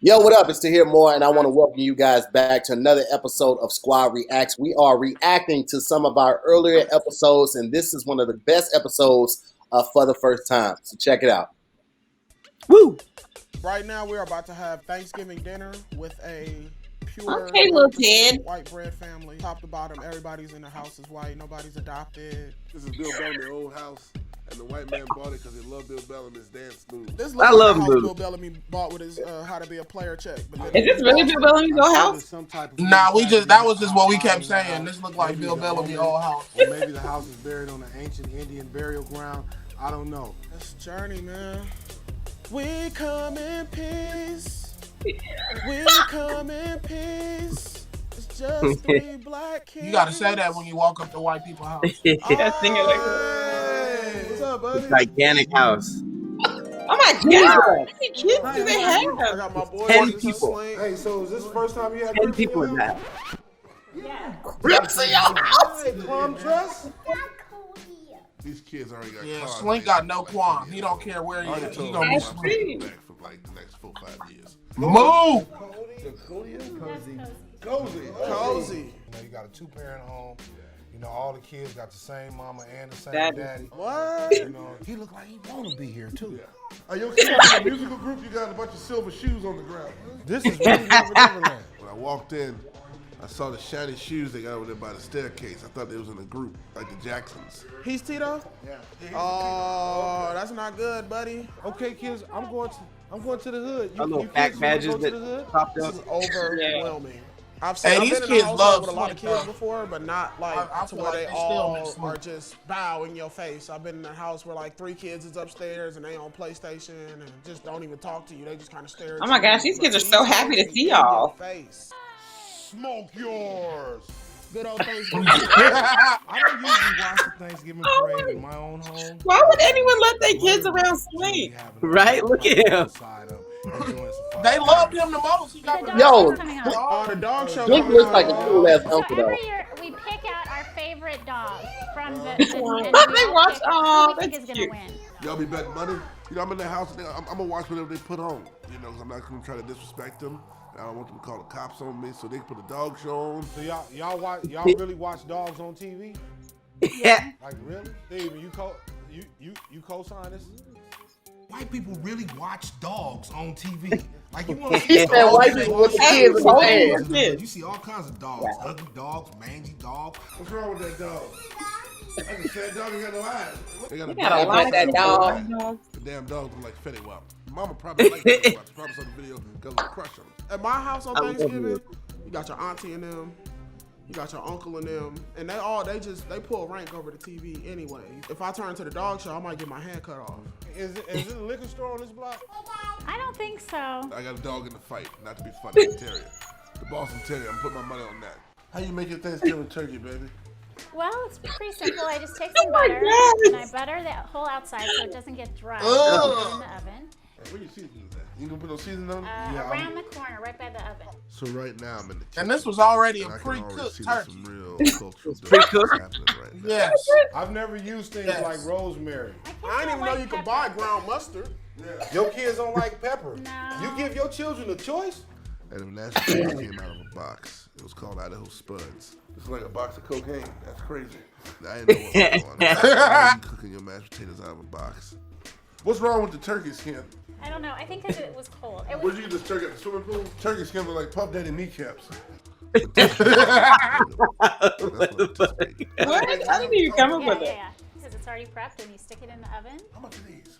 Yo, what up? It's Tahir more, and I want to welcome you guys back to another episode of SquADD Reacts. We are reacting to some of our earlier episodes, and this is one of the best episodes for the first time. So check it out. Woo! Right now, we're about to have Thanksgiving dinner with a pure little Ted. white bread family. Top to bottom, everybody's in the house is white. Nobody's adopted. This is Bill Bellamy's old house, and the white man bought it because he loved Bill Bellamy's dance moves. This I looks love like the house Bill. Bill Bellamy bought with his How to Be a Player check. But Is this really Bill Bellamy's old house? Nah, that was just what we kept saying. This looked like Bill Bellamy's old house. Or maybe the house is buried on an ancient Indian burial ground. I don't know. This journey, man. We come in peace. We come in peace. It's just three black kids. You gotta say that when you walk up to white people's house. Yeah, sing it like Hey, what's up, buddy? gigantic house. Oh my god! How many kids do they I have? got my boy. 10 This is people. Sling. Hey, so is this the first time you had 10 people in that. Rips in your house. Hey, prom dress? These kids already got Yeah, cars. Slink got no qualm. He don't care where he is. He gonna be Slink. Back for like the next 4-5 years. Move! Cozy. You know, you got a 2-parent home. You know, all the kids got the same mama and the same Daddy. daddy. What? You know, he look like he wanna be here too. Are you okay with the musical group? You got a bunch of silver shoes on the ground. This is really Neverland. When I walked in, I saw the shiny shoes they got over there by the staircase. I thought they was in a group, like the Jacksons. He's Tito? Yeah. Oh, that's not good, buddy. Okay, kids, I'm going to the hood. Our little kids back wanna badges go to the that hood? popped This up. is overwhelming. I've Hey, I've these been in kids a household love with a lot of Slink, kids though. before, but not like I to feel where like they they still all miss Slink. are just bow in your face. I've been in a house where like 3 kids is upstairs and they on PlayStation and just don't even talk to you. They just kind of stare at you. Oh my gosh, these kids are so happy to see in y'all. your face. Smoke yours. Good old Thanksgiving. I don't usually watch the Thanksgiving parade in my own home. Why would anyone let their kids around Slink? Right? Look at him. They loved him the most. He got Yo, Oh, the dog show. Slink coming looks like a up. cool ass So uncle though. every year we pick out our favorite dog from the They watch- oh, who we think that's is gonna cute. win. Y'all be betting money? You know, I'm in the house, and I'm gonna watch whatever they put on. You know, because I'm not gonna try to disrespect them. I don't want them to call the cops on me, so they can put a dog show on. So y'all really watch dogs on TV? Yeah. Like really? Steven, you co-sign this? White people really watch dogs on TV. Like you want to He see said dogs, white people with the kids in the hand. You see all kinds of dogs, ugly dogs, mangy dogs. What's wrong with that dog? That's a sad dog. He got no eyes. They got You gotta like that dog. The damn dog look like Fetty Wap. Mama probably like Fetty Wap. She probably saw the video because of crush on him. At my house on Thanksgiving, you got your auntie and them, you got your uncle and them, and they pull rank over the TV anyway. If I turn to the dog show, I might get my hand cut off. Is it a liquor store on this block? I don't think so. I got a dog in the fight, not to be funny, the terrier. The Boston Terrier, I'm putting my money on that. How you make your Thanksgiving turkey, baby? Well, it's pretty simple. I just take some my butter gosh. and I butter the whole outside so it doesn't get dry. I put it in the oven. Hey, where your seasoning at? You gonna put no seasoning on it? Around the corner, right by the oven. So right now I'm in the kitchen. And this was already a and I can already pre-cooked see there's turkey. some real cultural Pre-cooked? differences happening right now. Yes. I've never used things Yes. like rosemary. I didn't even know you could buy ground mustard. Your kids don't like pepper. No. You give your children a choice? And when that shit came out of a box, it was called Idaho Spuds. It's like a box of cocaine. That's crazy. I didn't know what was going on. Why are you cooking your mashed potatoes out of a box? What's wrong with the turkey skin? I don't know. I think because it was cold. It Where'd was, you get this turkey at the swimming pool? Turkey skin look like Puff Daddy kneecaps. What? How did you come up with it? yeah. Because it's already prepped and you stick it in the oven. How much are these?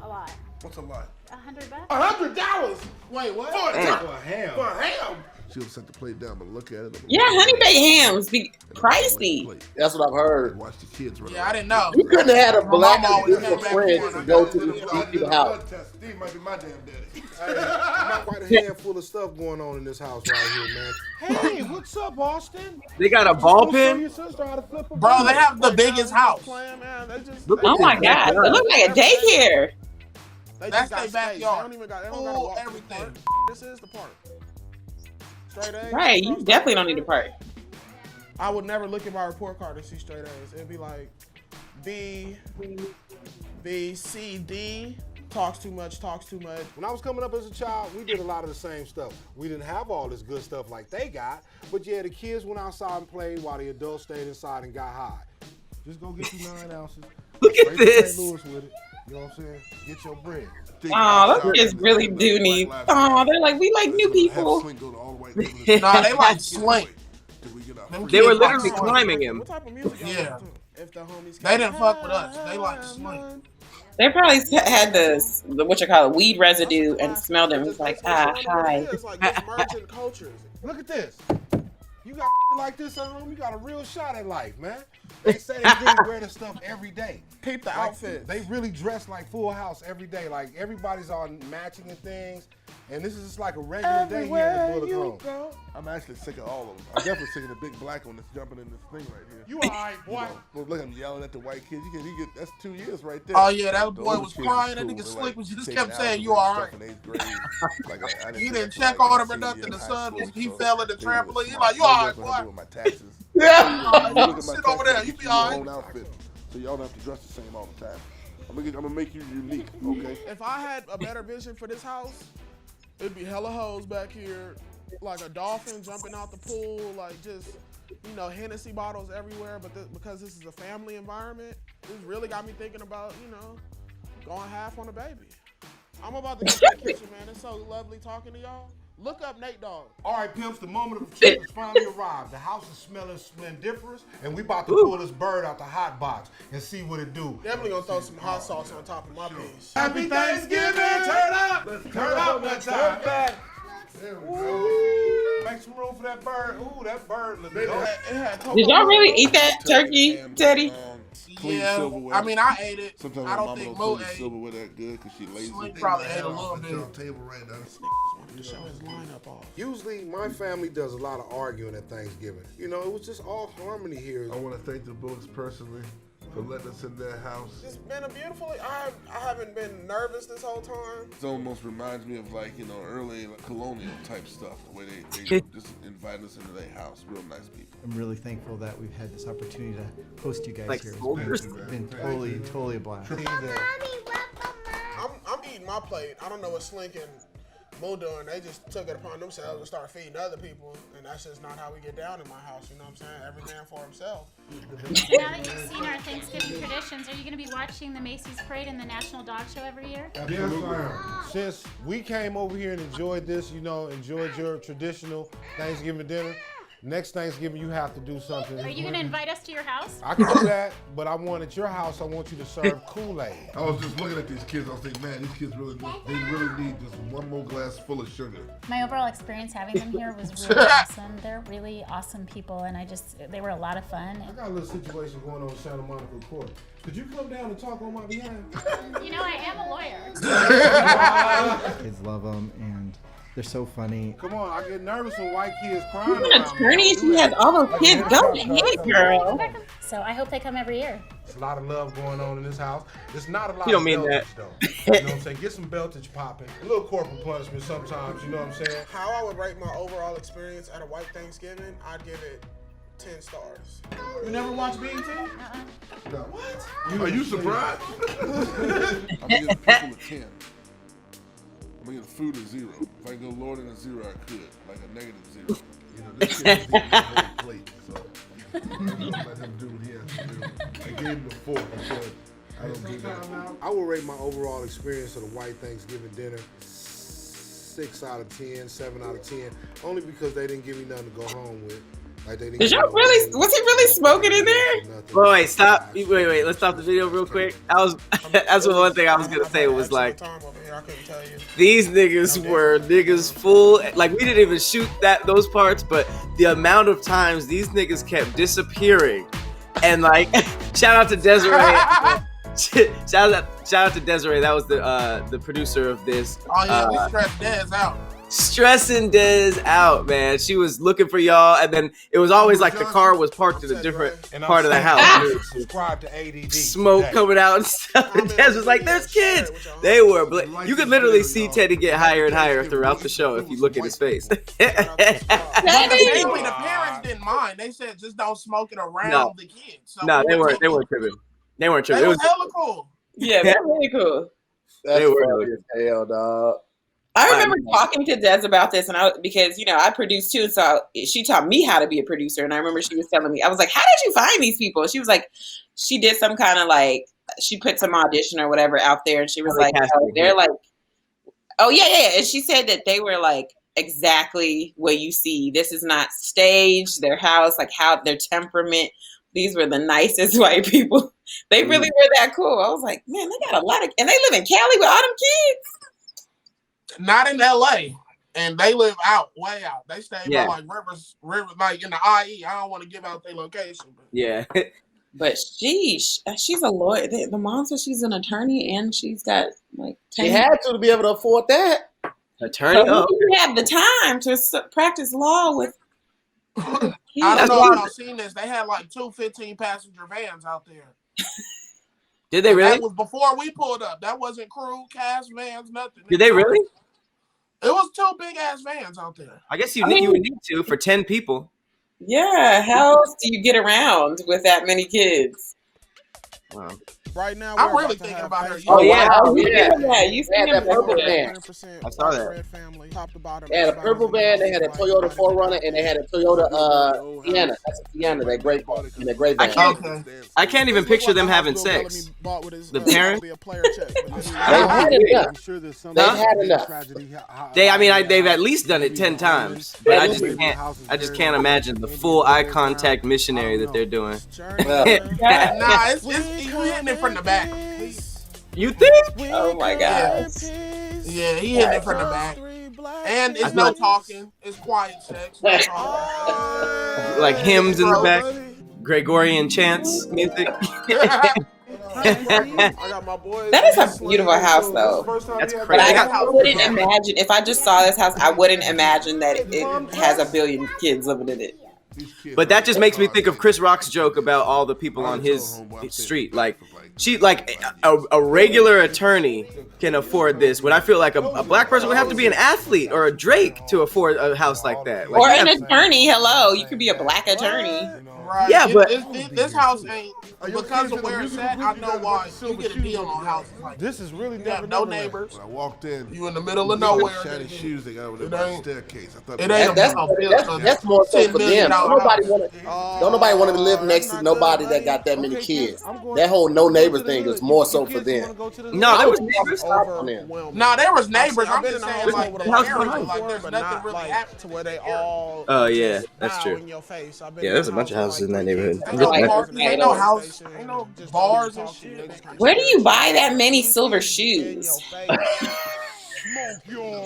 A lot. What's a lot? $100. $100? Wait, what? For a ham. For a ham? She'll set the plate down, but look at it. Yeah, honey baked hams be pricey. That's what I've heard. Watch the kids run. Yeah, I didn't know. You couldn't have had a black Mama always group came of back friends for to it. go to I these did people's a house. blood test. Steve might be my damn daddy. Got quite a handful of stuff going on in this house right here, man. Hey, what's up, Austin? They got a ball Show pen. your sister how to flip a Bro, bird. they have the biggest house. Playing, man. They just, Oh my god, it looks like a daycare. They That's just got their space. backyard. They don't gotta Full walk to the everything. park. This is the park. Straight A's. Right, you definitely don't need to park. I would never look at my report card and see straight A's. It'd be like B, C, D, talks too much. When I was coming up as a child, we did a lot of the same stuff. We didn't have all this good stuff like they got, but yeah, the kids went outside and played while the adults stayed inside and got high. Just go get you 9 ounces. Look at this. St. Louis with it. You know what I'm saying? Get your bread. Oh, those kids really do need. Oh, they're like, we like new people. Nah, they like Slink. They were literally climbing him. What type of music? Yeah. If the homies They didn't fuck with us. They like Slink. They probably had the what you call it, weed residue, and smelled it. And was like, hi. It's like this merging cultures. Look at this. You got like this at home, you got a real shot at life, man. They say they really wear this stuff every day. Peep the outfit. They really dress like Full House every day. Like everybody's on matching and things. And this is just like a regular day here in the Bullock home. I'm actually sick of all of them. I'm definitely sick of the big black one that's jumping in this thing right here. You alright, boy? Look, I'm yelling at the white kids. He get that's 2 years right there. Oh yeah, that boy was crying. That nigga Slick was just kept saying, "You alright?" He didn't check on him or nothing. The son he fell in the trampoline. He like, "You alright, boy?" With my taxes. Yeah. Sit over there. You be alright. So y'all don't have to dress the same all the time. I'm gonna make you unique, okay? If I had a better vision for this house, it'd be hella hoes back here, like a dolphin jumping out the pool, like just, you know, Hennessy bottles everywhere. But because this is a family environment, this really got me thinking about, you know, going half on a baby. I'm about to get to the kitchen, man. It's so lovely talking to y'all. Look up Nate Dogg. All right, pimps, the moment of truth has finally arrived. The house is smelling splendiferous, and we about to pull this bird out the hot box and see what it do. Definitely gonna throw some hot sauce on top of my piece. Happy Thanksgiving! Turn up! Turn up one time. There we go. Make some room for that bird. Ooh, that bird looks good. Did y'all really eat that turkey, Teddy? Yeah, I mean, I ate it. Sometimes I don't my think mama Mo don't ate. silverware that good because she lazy. Slick probably ate a little bit. Table right now. To show his lineup off. Usually, my family does a lot of arguing at Thanksgiving. You know, it was just all harmony here. I want to thank the Bullocks personally for letting us in their house. It's been a beautiful. I haven't been nervous this whole time. It almost reminds me of like, you know, early colonial type stuff, the way they just invite us into their house. Real nice people. I'm really thankful that we've had this opportunity to host you guys Like here. soldiers? It's been totally a blast. I'm eating my plate. I don't know what Slink and Moo doing. They just took it upon themselves to start feeding other people, and that's just not how we get down in my house. You know what I'm saying? Every man for himself. Now that you've seen our Thanksgiving traditions, are you going to be watching the Macy's Parade and the National Dog Show every year? Yes, I am. Since we came over here and enjoyed this, you know, enjoyed your traditional Thanksgiving dinner, next Thanksgiving you have to do something. Are you going to invite us to your house? I can do that, but I want at your house, I want you to serve Kool-Aid. I was just looking at these kids. I was thinking, man, these kids really need just one more glass full of sugar. My overall experience having them here was really awesome. They're really awesome people, and they were a lot of fun. I got a little situation going on in Santa Monica Court. Could you come down and talk on my behalf? You know, I am a lawyer. Kids love them, and they're so funny. Come on, I get nervous when white kids crying You're an around attorney. me. She has all those kids. Go ahead, girl. So I hope they come every year. There's a lot of love going on in this house. There's not a lot You don't of mean beltage, that. though. You know what I'm saying? Get some beltage popping. A little corporal punishment sometimes, you know what I'm saying? How I would rate my overall experience at a white Thanksgiving, I'd give it 10 stars. You never watched BET? No. What? Are you surprised? I'm gonna give people a 10. I'm gonna give the food a 0. If I go lower than a 0, I could, like a -0. You know, this kid didn't eat the whole plate, so I'm gonna let him do what he has to do. I gave him the fork. I said, I don't do that. I will rate my overall experience of the white Thanksgiving dinner 6 out of 10, 7 out of 10, only because they didn't give me nothing to go home with. Like they didn't. Did y'all really? Was he really smoking in there? Wait, stop. Wait. Let's stop the video real quick. That's the one thing I was gonna say was like, these niggas were niggas full. Like we didn't even shoot those parts, but the amount of times these niggas kept disappearing, and like, shout out to Desiree. shout out to Desiree. That was the producer of this. Oh yeah, we stressed Dez out. Stressing Dez out, man. She was looking for y'all, and then it was always like the car was parked in a different part of the house. Subscribe to ADD. Smoke coming out and stuff. And Dez was like, "There's kids." They were. You could literally see Teddy get higher and higher throughout the show if you look at his face. Thankfully, the parents didn't mind. They said just don't smoke it around the kids. So no, they weren't tripping. They weren't tripping. It was hella cool. Yeah, they're really cool. That's They were funny as hell, dog. I remember talking to Des about this, and because I produce too, so she taught me how to be a producer. And I remember she was telling me, I was like, "How did you find these people?" She was like, she did some kind of like, she put some audition or whatever out there, and she was like, oh, they're like, oh yeah, and she said that they were like exactly what you see. This is not staged. Their house, like how their temperament. These were the nicest white people. They really were that cool. I was like, man, they got a lot of, and they live in Cali with all them kids. Not in LA, and they live way out. They stay by like rivers, like in the IE. I don't want to give out their location. But she's a lawyer. The mom says she's an attorney, and she's got like 10 She had to be able to afford that. Attorney, you have the time to practice law with. I don't know if y'all seen this. They had like 2 15-passenger vans out there. Did they really? That was before we pulled up. That wasn't crew, cast vans, nothing. Did they really? It was 2 big ass vans out there. I guess you would need to for 10 people. Yeah, how else do you get around with that many kids? Wow. Right now, I'm really thinking about her. Oh yeah, You had that purple van. I saw that. Family, top to bottom. They had a purple van. They had a Toyota 4Runner, and they had a Toyota Sienna. That's a Sienna. That great van. I can't even picture them having sex. The parents. They had enough. They had enough. They've at least done it 10 times, but I just can't imagine the full eye contact missionary that they're doing. Nah, it's you hitting it from the back. You think? Oh my gosh. Yeah, he hitting it from the back. And it's no talking. It's quiet sex. Like hymns in the back. Gregorian chants music. That is a beautiful house, though. That's crazy. But I wouldn't imagine, if I just saw this house, I wouldn't imagine that it has a billion kids living in it. But that just makes me think of Chris Rock's joke about all the people on his street. Like, a regular attorney can afford this. When I feel like a black person would have to be an athlete or a Drake to afford a house like that. Like, or an attorney. Hello, you could be a black attorney. Right. Yeah, but this house ain't, because of where it's at. I know why you get a deal on houses like this. Is really no neighbors. When I walked in, you in the middle of nowhere. Shiny shoes they got over there by the staircase. I thought that's more so for them. Don't nobody want to live next to nobody that got that many kids. That whole no neighbor thing is more so for them. No, there was neighbors. No, there was neighbors. I'm just saying, like, the area, like, there's nothing really happening to where they all. Oh yeah, that's true. Yeah, there's a bunch of houses in that neighborhood. Ain't no house, ain't no bars and shit. Where do you buy that many silver shoes?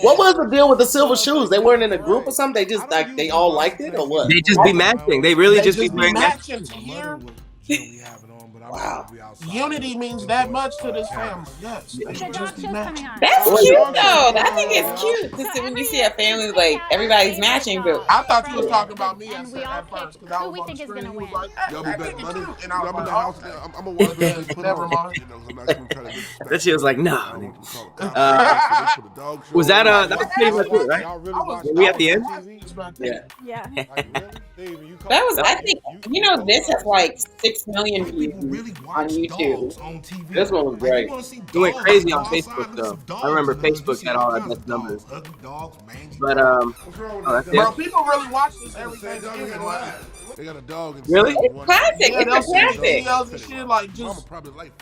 What was the deal with the silver shoes? They weren't in a group or something? They just like they all liked it or what? They just be matching. They really just be wearing matching. Wow. Unity means that much to this family. Yes. That's cute though. I think it's cute because when you see a family like everybody's matching. But I thought you was talking about me at first because I was we think is gonna win. Y'all be betting money, and I'm in the house. I'm gonna watch that. Never mind. That shit was like, no. Was that that was pretty much it, right? Were we at the end? Yeah. That was, I think, this has like 6 million views on YouTube. This one was great. It went crazy on Facebook though. I remember Facebook had all our best numbers. But bro, people really watch this every Thanksgiving. They got a dog. Really? It's classic. It's a classic. Videos and shit, like just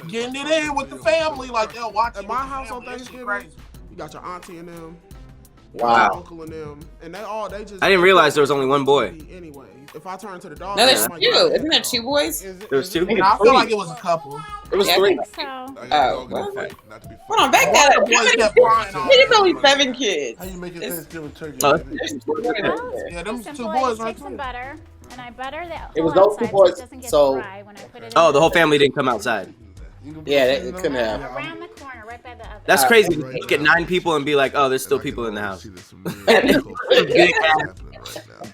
getting it in with the family. Like they'll watch at my house on Thanksgiving. You got your auntie and them. Wow. Uncle and them, and they just. I didn't realize there was only one boy. Anyway, if I turn to the dog, no, there's two. Isn't there 2 boys? There was 2. I feel like it was a couple. It was 3. Oh, well, hold on, back that up. It's only 7 kids. How you making Thanksgiving turkey? Yeah, them 2 boys right there. Butter, and I butter that. It was those 2 boys. So, the whole family didn't come outside. Yeah, they couldn't have. Around the corner, right by the oven. That's crazy. To look at 9 people and be like, oh, there's still people in the house.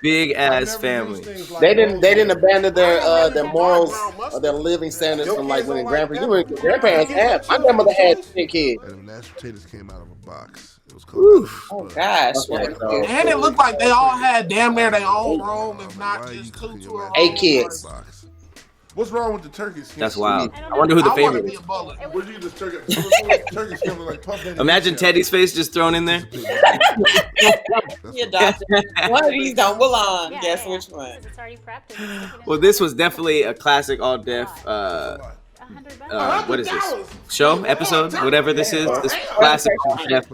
Big ass family. They didn't abandon their morals or their living standards from like when grandparents had. My grandmother had 10 kids. And mashed potatoes came out of a box. It was called. Oh gosh. And it looked like they all had damn near their own room, if not just 2 to 8 kids. What's wrong with the turkey skin? That's wild. I wonder who the favorite is. Would you just turkey skin like puff that? Imagine Teddy's face just thrown in there. You adopted. One of these don't belong. Guess which one? It's already prepped. Well, this was definitely a classic all deaf. What is this? Show episode? Whatever this is. This classic all deaf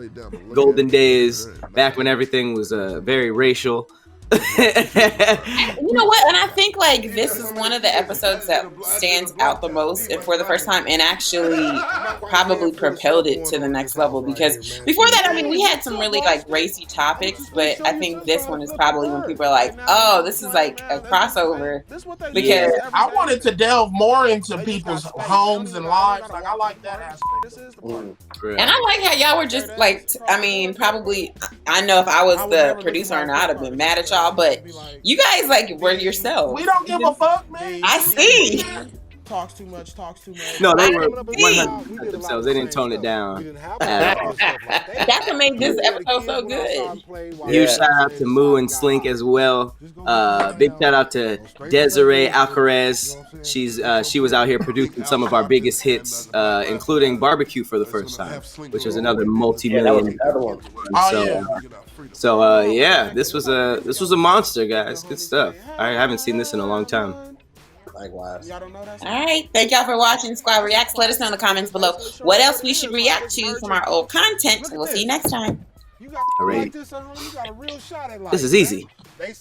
golden days back when everything was very racial. You know what? And I think like this is one of the episodes that stands out the most, and for the first time, and actually probably propelled it to the next level. Because before that, I mean, we had some really like racy topics, but I think this one is probably when people are like, "Oh, this is like a crossover." Because I wanted to delve more into people's homes and lives. Like I like that aspect. And I like how y'all were just like, I mean, probably. I know if I was the producer, and I'd have been mad at y'all. But you guys like were yourself. We don't give a fuck, man. I see. Talks too much. No, they were 100% themselves. They didn't tone it down at all. That's what made this episode so good. Huge shout out to Moo and Slink as well. Big shout out to Desiree Alcaraz. She was out here producing some of our biggest hits, including Barbecue for the first time, which was another multi-million. So yeah, this was a monster, guys. Good stuff. I haven't seen this in a long time. Likewise. All right. Thank y'all for watching SquADD Reacts. Let us know in the comments below what else we should react to from our old content. We'll see you next time. All right. This is easy.